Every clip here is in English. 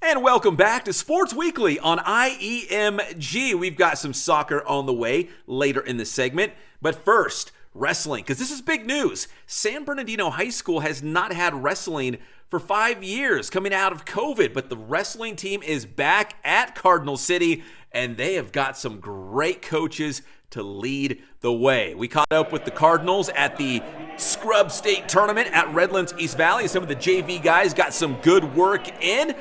And welcome back to Sports Weekly on IEMG. We've got some soccer on the way later in the segment. But first, wrestling, because this is big news. San Bernardino High School has not had wrestling for 5 years coming out of COVID, but the wrestling team is back at Cardinal City, and they have got some great coaches to lead the way. We caught up with the Cardinals at the Scrub State Tournament at Redlands East Valley. Some of the JV guys got some good work in.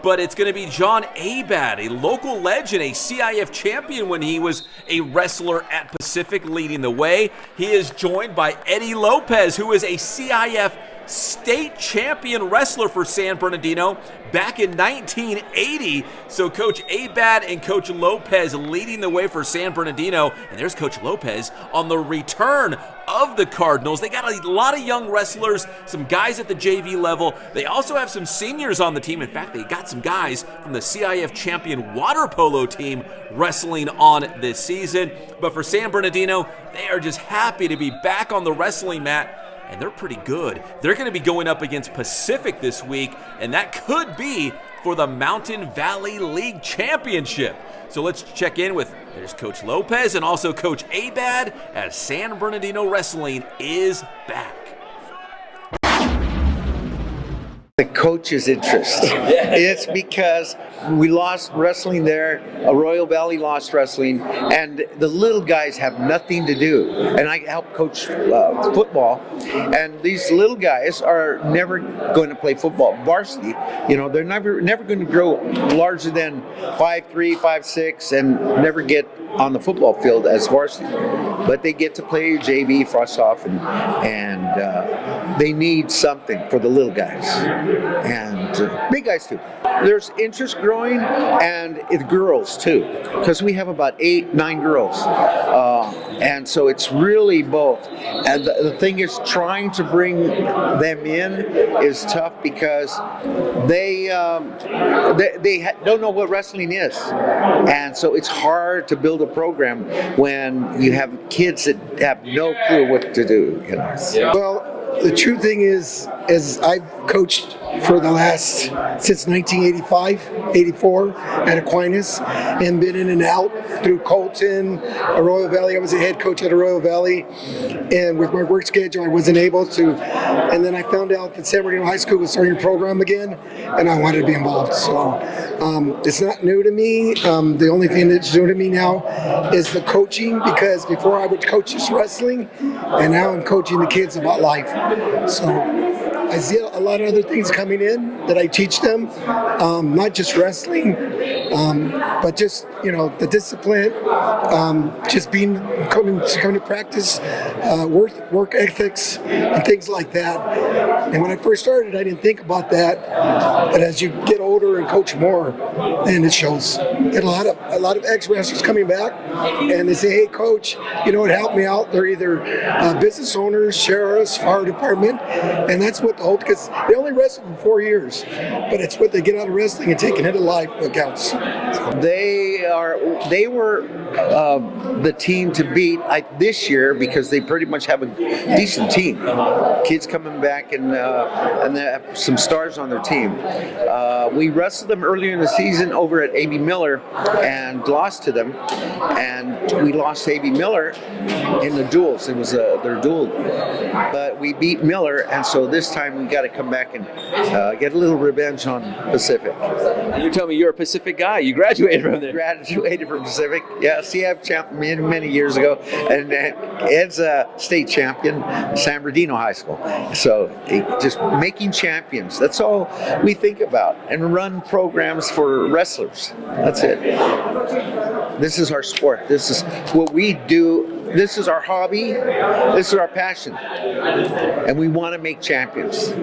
But it's going to be John Abad, a local legend, a CIF champion when he was a wrestler at Pacific, leading the way. He is joined by Eddie Lopez, who is a CIF state champion wrestler for San Bernardino back in 1980. So Coach Abad and Coach Lopez leading the way for San Bernardino. And there's Coach Lopez on the return of the Cardinals. They got a lot of young wrestlers, some guys at the JV level. They also have some seniors on the team. In fact, they got some guys from the CIF champion water polo team wrestling on this season. But for San Bernardino, they are just happy to be back on the wrestling mat. And they're pretty good. They're going to be going up against Pacific this week, and that could be for the Mountain Valley League Championship. So let's check in with, there's Coach Lopez and also Coach Abad as San Bernardino Wrestling is back. The coach's interest. It's because we lost wrestling there. Arroyo Valley lost wrestling, and the little guys have nothing to do. And I help coach football, and these little guys are never going to play football varsity. You know, they're never going to grow larger than 5'3", 5'6", and never get on the football field as varsity. But they get to play JV, frost off, and they need something for the little guys. And big guys too. There's interest growing, and it's girls too, because we have about 8, 9 girls, and so it's really both. And the thing is, trying to bring them in is tough because they don't know what wrestling is, and so it's hard to build a program when you have kids that have no clue what to do. You know. Well, the true thing is I've coached for the last, since 1985, 84 at Aquinas, and been in and out through Colton, Arroyo Valley. I was a head coach at Arroyo Valley, and with my work schedule, I wasn't able to. And then I found out that San Bernardino High School was starting a program again, and I wanted to be involved. So it's not new to me. The only thing that's new to me now is the coaching, because before I would coach just wrestling, and now I'm coaching the kids about life. So I see a lot of other things coming in that I teach them, not just wrestling, but just, you know, the discipline, just coming to practice, work ethics, and things like that. And when I first started, I didn't think about that, but as you get older and coach more, then it shows. Get a lot of ex-wrestlers coming back, and they say, "Hey, coach, you know what? Help me out." They're either business owners, sheriffs, fire department, and that's what the whole, because they only wrestle for 4 years, but it's what they get out of wrestling and taking it to life that counts. They were the team to beat this year, because they pretty much have a decent team. Kids coming back, and they have some stars on their team. We wrestled them earlier in the season over at A.B. Miller and lost to them, and we lost A.B. Miller in the duels. It was their duel, but we beat Miller, and so this time we got to come back and get a little revenge on Pacific. You tell me you're a Pacific guy. You graduated from there. Graduated from Pacific. Yeah, CF champion many years ago, and Ed's a state champion, San Bernardino High School. So just making champions. That's all we think about, and run programs for wrestlers. That's it. This is our sport. This is what we do. This is our hobby. This is our passion, and we want to make champions.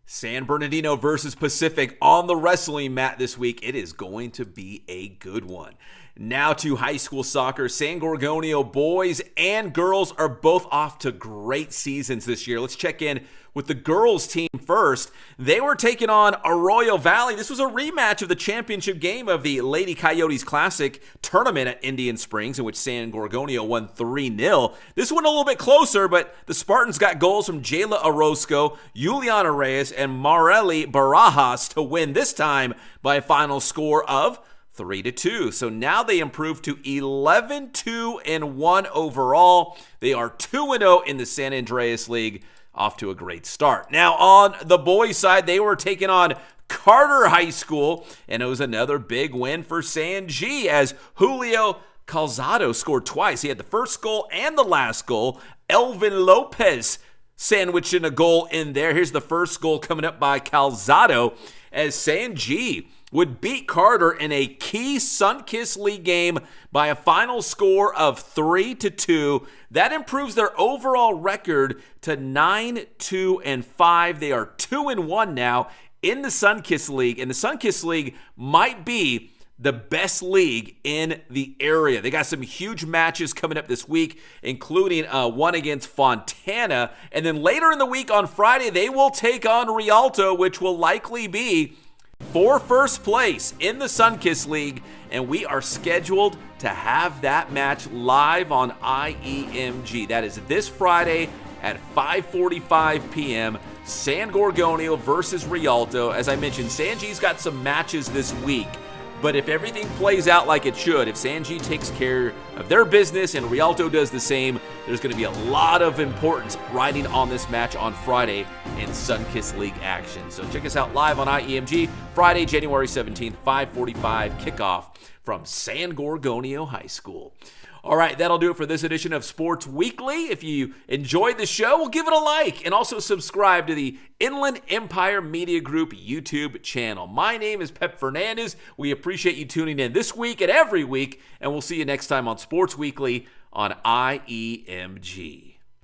San Bernardino versus Pacific on the wrestling mat this week. It is going to be a good one. Now to high school soccer. San Gorgonio boys and girls are both off to great seasons this year. Let's check in with the girls team first. They were taking on Arroyo Valley. This was a rematch of the championship game of the Lady Coyotes Classic tournament at Indian Springs, in which San Gorgonio won 3-0. This one a little bit closer, but the Spartans got goals from Jayla Orozco, Juliana Reyes, and Marely Barajas to win this time by a final score of 3-2. So now they improved to 11-2-1 overall. They are 2-0 in the San Andreas League. Off to a great start. Now on the boys' side, they were taking on Carter High School, and it was another big win for San G as Julio Calzado scored twice. He had the first goal and the last goal. Elvin Lopez sandwiching a goal in there. Here's the first goal coming up by Calzado as San G would beat Carter in a key Sunkiss League game by a final score of 3-2. That improves their overall record to 9-2-5. They are 2-1 now in the Sunkiss League, and the Sunkiss League might be the best league in the area. They got some huge matches coming up this week, including one against Fontana, and then later in the week on Friday, they will take on Rialto, which will likely be for first place in the Sunkiss League, and we are scheduled to have that match live on IEMG. That is this Friday at 5:45 p.m. San Gorgonio versus Rialto. As I mentioned, San G's got some matches this week, but if everything plays out like it should, if San G takes care of their business and Rialto does the same, there's going to be a lot of importance riding on this match on Friday in Sunkiss League action. So check us out live on IEMG, Friday, January 17th, 5:45 kickoff from San Gorgonio High School. All right, that'll do it for this edition of Sports Weekly. If you enjoyed the show, well, give it a like and also subscribe to the Inland Empire Media Group YouTube channel. My name is Pep Fernandez. We appreciate you tuning in this week and every week, and we'll see you next time on Sports Weekly on IEMG.